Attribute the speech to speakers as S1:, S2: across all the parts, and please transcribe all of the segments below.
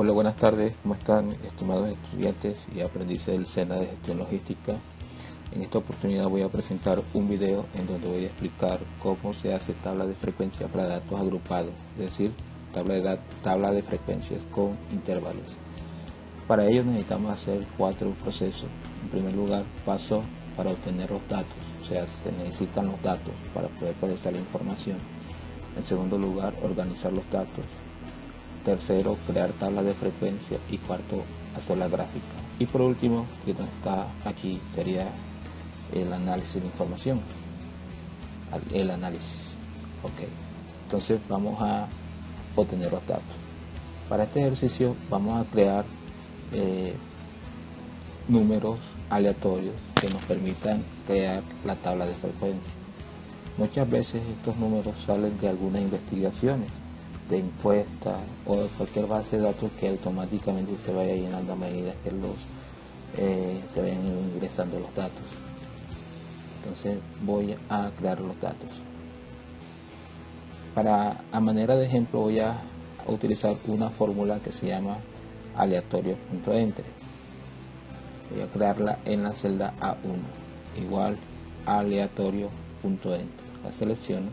S1: Hola, buenas tardes, ¿cómo están, estimados estudiantes y aprendices del SENA de Gestión Logística? En esta oportunidad voy a presentar un video en donde voy a explicar cómo se hace tabla de frecuencia para datos agrupados, es decir, tabla de frecuencias con intervalos. Para ello necesitamos hacer 4 procesos. En primer lugar, paso para obtener los datos, o sea, se necesitan los datos para poder procesar la información. En segundo lugar, organizar los datos. Tercero, crear tablas de frecuencia. Y cuarto, hacer la gráfica. Y por último, que no está aquí, sería el análisis de información. El análisis. Ok. Entonces vamos a obtener los datos. Para este ejercicio vamos a crear números aleatorios que nos permitan crear la tabla de frecuencia. Muchas veces estos números salen de algunas investigaciones, de encuestas o de cualquier base de datos que automáticamente se vaya llenando a medida que se vayan ingresando los datos. Entonces voy a crear los datos. A manera de ejemplo voy a utilizar una fórmula que se llama aleatorio.entre. Voy a crearla en la celda A1, igual aleatorio.entre. La selecciono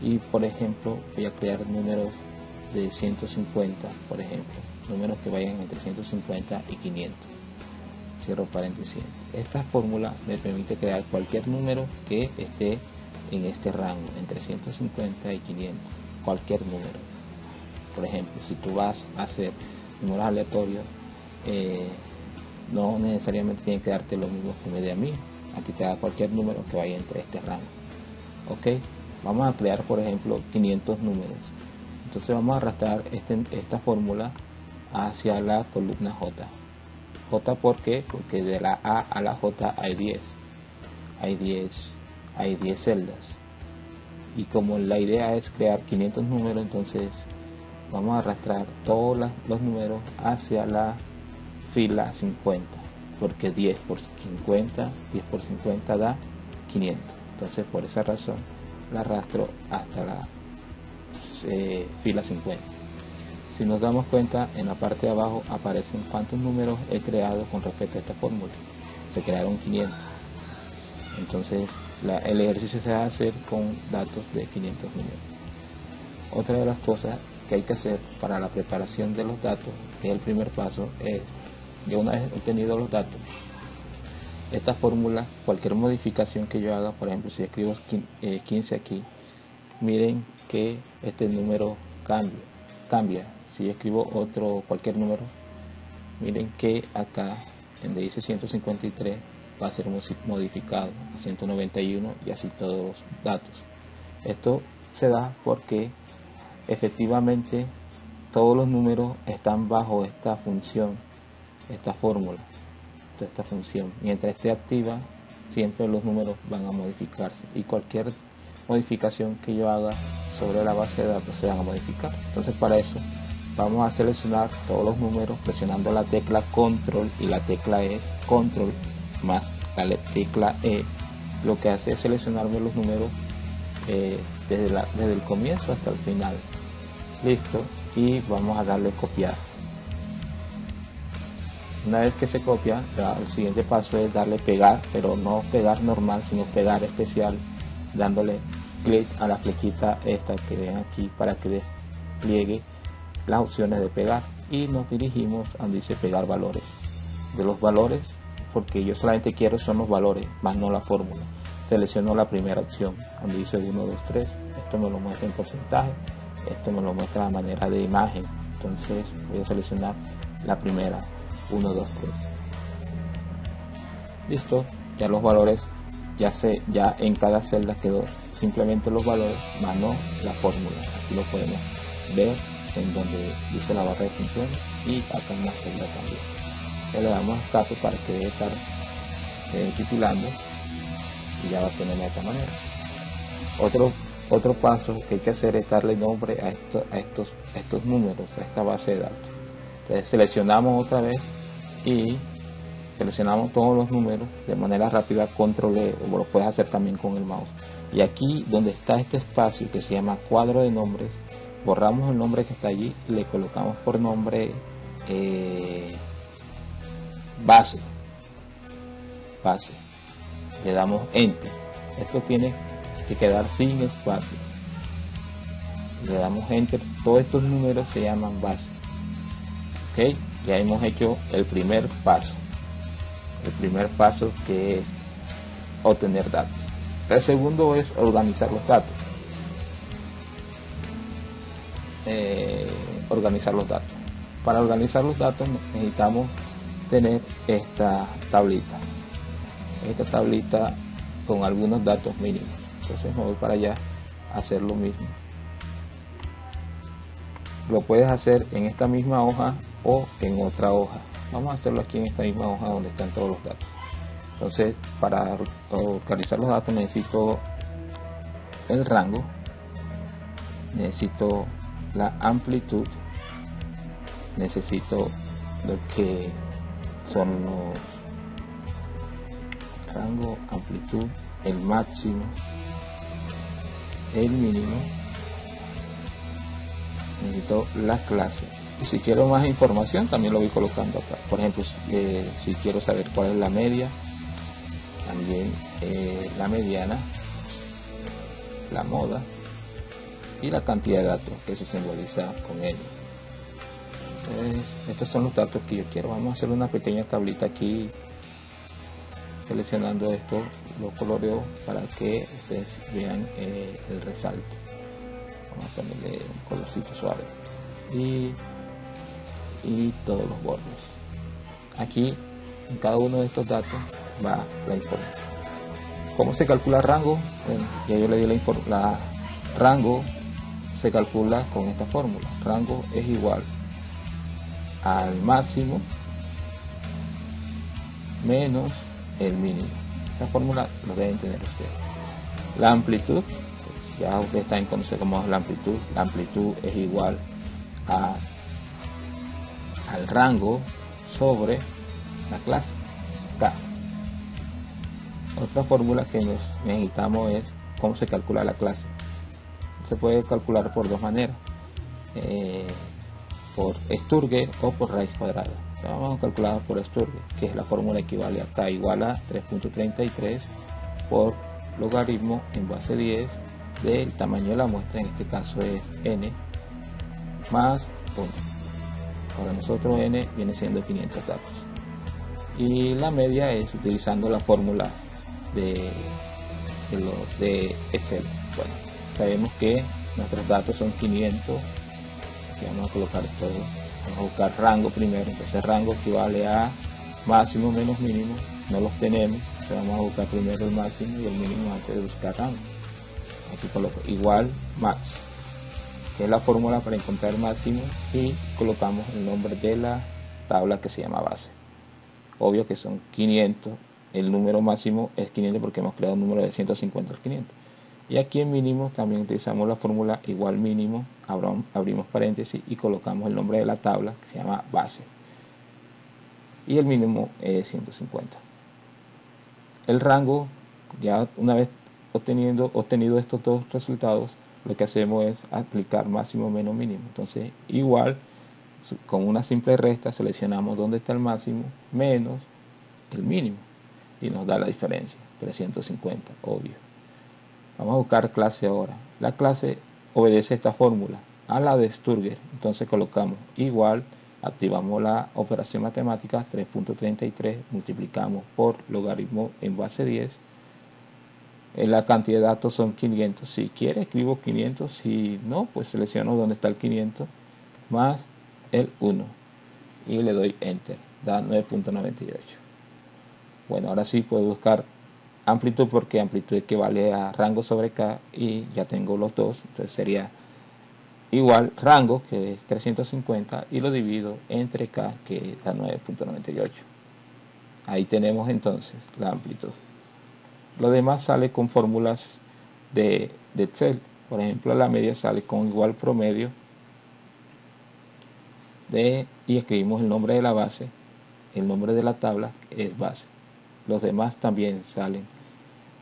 S1: y, por ejemplo, voy a crear números de 150, por ejemplo, números que vayan entre 150 y 500. Cierro paréntesis. Esta fórmula me permite crear cualquier número que esté en este rango, entre 150 y 500, cualquier número. Por ejemplo, si tú vas a hacer números aleatorios, no necesariamente tiene que darte los mismos que me dé a mí. Aquí te da cualquier número que vaya entre este rango. Ok, vamos a crear, por ejemplo, 500 números. Entonces vamos a arrastrar esta fórmula hacia la columna J. J, ¿por qué? Porque de la A a la J hay 10. Hay 10 celdas. Y como la idea es crear 500 números, entonces vamos a arrastrar todos los números hacia la fila 50, porque 10 por 50 da 500. Entonces por esa razón la arrastro hasta la fila 50. Si nos damos cuenta, en la parte de abajo aparecen cuántos números he creado con respecto a esta fórmula. Se crearon 500. Entonces el ejercicio se va a hacer con datos de 500 números. Otra de las cosas que hay que hacer para la preparación de los datos, que es el primer paso, es, ya una vez obtenido los datos, esta fórmula, cualquier modificación que yo haga, por ejemplo, si escribo 15 aquí, miren que este número cambia. Si escribo cualquier número, miren que acá, donde dice 153, va a ser modificado a 191 y así todos los datos. Esto se da porque efectivamente todos los números están bajo esta función, esta fórmula, esta función. Mientras esté activa, siempre los números van a modificarse y cualquier modificación que yo haga sobre la base de datos se van a modificar. Entonces, para eso vamos a seleccionar todos los números presionando la tecla control, y la tecla es control más la tecla E. Lo que hace es seleccionarme los números desde el comienzo hasta el final. Listo, y vamos a darle copiar. Una vez que se copia, el siguiente paso es darle pegar, pero no pegar normal, sino pegar especial, dándole clic a la flechita esta que ven aquí para que despliegue las opciones de pegar, y nos dirigimos a donde dice pegar valores. De los valores, porque yo solamente quiero son los valores, más no la fórmula, selecciono la primera opción donde dice 1, 2, 3. Esto me lo muestra en porcentaje, esto me lo muestra a manera de imagen. Entonces voy a seleccionar la primera, 1, 2, 3. Listo, ya los valores ya en cada celda quedó simplemente los valores, más no la fórmula. Aquí lo podemos ver en donde dice la barra de funciones y acá en la celda también. Ya le damos escape para que debe estar titulando y ya va a tener de esta manera. Otro paso que hay que hacer es darle nombre a estos números, a esta base de datos. Entonces seleccionamos otra vez y seleccionamos todos los números de manera rápida, control E, o lo puedes hacer también con el mouse. Y aquí donde está este espacio que se llama cuadro de nombres, borramos el nombre que está allí y le colocamos por nombre base, le damos enter. Esto tiene que quedar sin espacios, le damos enter. Todos estos números se llaman base. Ok, ya hemos hecho el primer paso, que es obtener datos. El segundo es organizar los datos. Para organizar los datos necesitamos tener esta tablita con algunos datos mínimos. Entonces me voy para allá a hacer lo mismo. Lo puedes hacer en esta misma hoja o en otra hoja. Vamos a hacerlo aquí en esta misma hoja donde están todos los datos. Entonces, para organizar los datos necesito el rango, necesito la amplitud, necesito lo que son los rango, amplitud, el máximo, el mínimo, necesito la clase. Y si quiero más información también lo voy colocando acá. Por ejemplo, si quiero saber cuál es la media, también la mediana, la moda y la cantidad de datos que se simboliza con ello. Entonces, estos son los datos que yo quiero. Vamos a hacer una pequeña tablita aquí, seleccionando esto, lo coloreo para que ustedes vean el resalto. Vamos a ponerle un colorcito suave y todos los bordes. Aquí en cada uno de estos datos va la información. ¿Cómo se calcula rango? Bueno, ya yo le di la rango se calcula con esta fórmula. Rango es igual al máximo menos el mínimo. Esa fórmula lo deben tener ustedes. La amplitud, pues ya ustedes están en conocer cómo es la amplitud. La amplitud es igual al rango sobre la clase K. Otra fórmula que necesitamos es cómo se calcula la clase. Se puede calcular por dos maneras, por Sturge o por raíz cuadrada. Vamos a calcular por Sturge, que es la fórmula equivale a K igual a 3.33 por logaritmo en base 10 del tamaño de la muestra, en este caso es n, más 1. Para nosotros n viene siendo 500 datos. Y la media es utilizando la fórmula de Excel. Bueno, sabemos que nuestros datos son 500. Aquí vamos a colocar todo. Vamos a buscar rango primero. Entonces rango equivale a máximo menos mínimo. No los tenemos. Entonces vamos a buscar primero el máximo y el mínimo antes de buscar rango. Aquí coloco igual max, que es la fórmula para encontrar el máximo, y colocamos el nombre de la tabla que se llama base. Obvio que son 500. El número máximo es 500 porque hemos creado un número de 150 al 500. Y aquí en mínimo también utilizamos la fórmula igual mínimo, abrimos paréntesis y colocamos el nombre de la tabla que se llama base. Y el mínimo es 150. El rango, ya una vez obtenido estos dos resultados, lo que hacemos es aplicar máximo menos mínimo. Entonces igual, con una simple resta seleccionamos dónde está el máximo menos el mínimo y nos da la diferencia, 350, obvio. Vamos a buscar clase ahora. La clase obedece esta fórmula a la de Sturge. Entonces colocamos igual, activamos la operación matemática, 3.33 multiplicamos por logaritmo en base 10. La cantidad de datos son 500. Si quiere escribo 500, si no, pues selecciono donde está el 500 más el 1 y le doy enter, da 9.98. Bueno, ahora sí puedo buscar amplitud, porque amplitud equivale a rango sobre K y ya tengo los dos. Entonces sería igual rango, que es 350, y lo divido entre K, que da 9.98. Ahí tenemos entonces la amplitud. Lo demás sale con fórmulas de Excel. Por ejemplo, la media sale con igual promedio y escribimos el nombre de la base, el nombre de la tabla es base. Los demás también salen.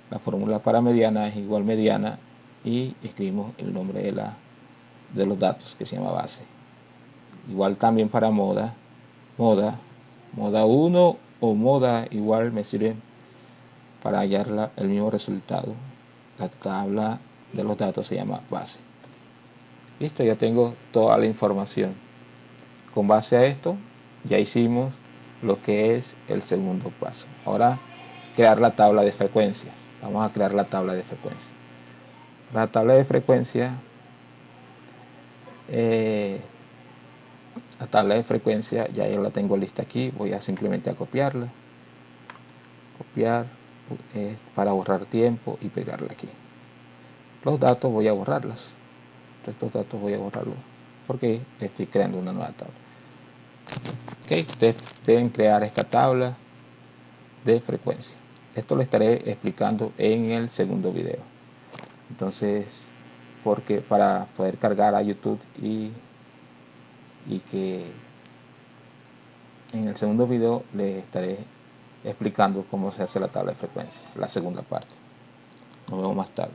S1: La fórmula para mediana es igual mediana y escribimos el nombre de los datos que se llama base. Igual también para moda, moda 1 o moda igual me sirve para hallar el mismo resultado. La tabla de los datos se llama base. Listo, ya tengo toda la información. Con base a esto ya hicimos lo que es el segundo paso. Ahora crear la tabla de frecuencia. Vamos a crear la tabla de frecuencia. La tabla de frecuencia, ya yo la tengo lista aquí. Voy a simplemente a copiarla, copiar para ahorrar tiempo y pegarla aquí. Los datos voy a borrarlos. Estos datos voy a borrarlos porque estoy creando una nueva tabla. Ok, ustedes deben crear esta tabla de frecuencia. Esto lo estaré explicando en el segundo video. Entonces, porque para poder cargar a YouTube y que en el segundo video les estaré explicando cómo se hace la tabla de frecuencia, la segunda parte. Nos vemos más tarde.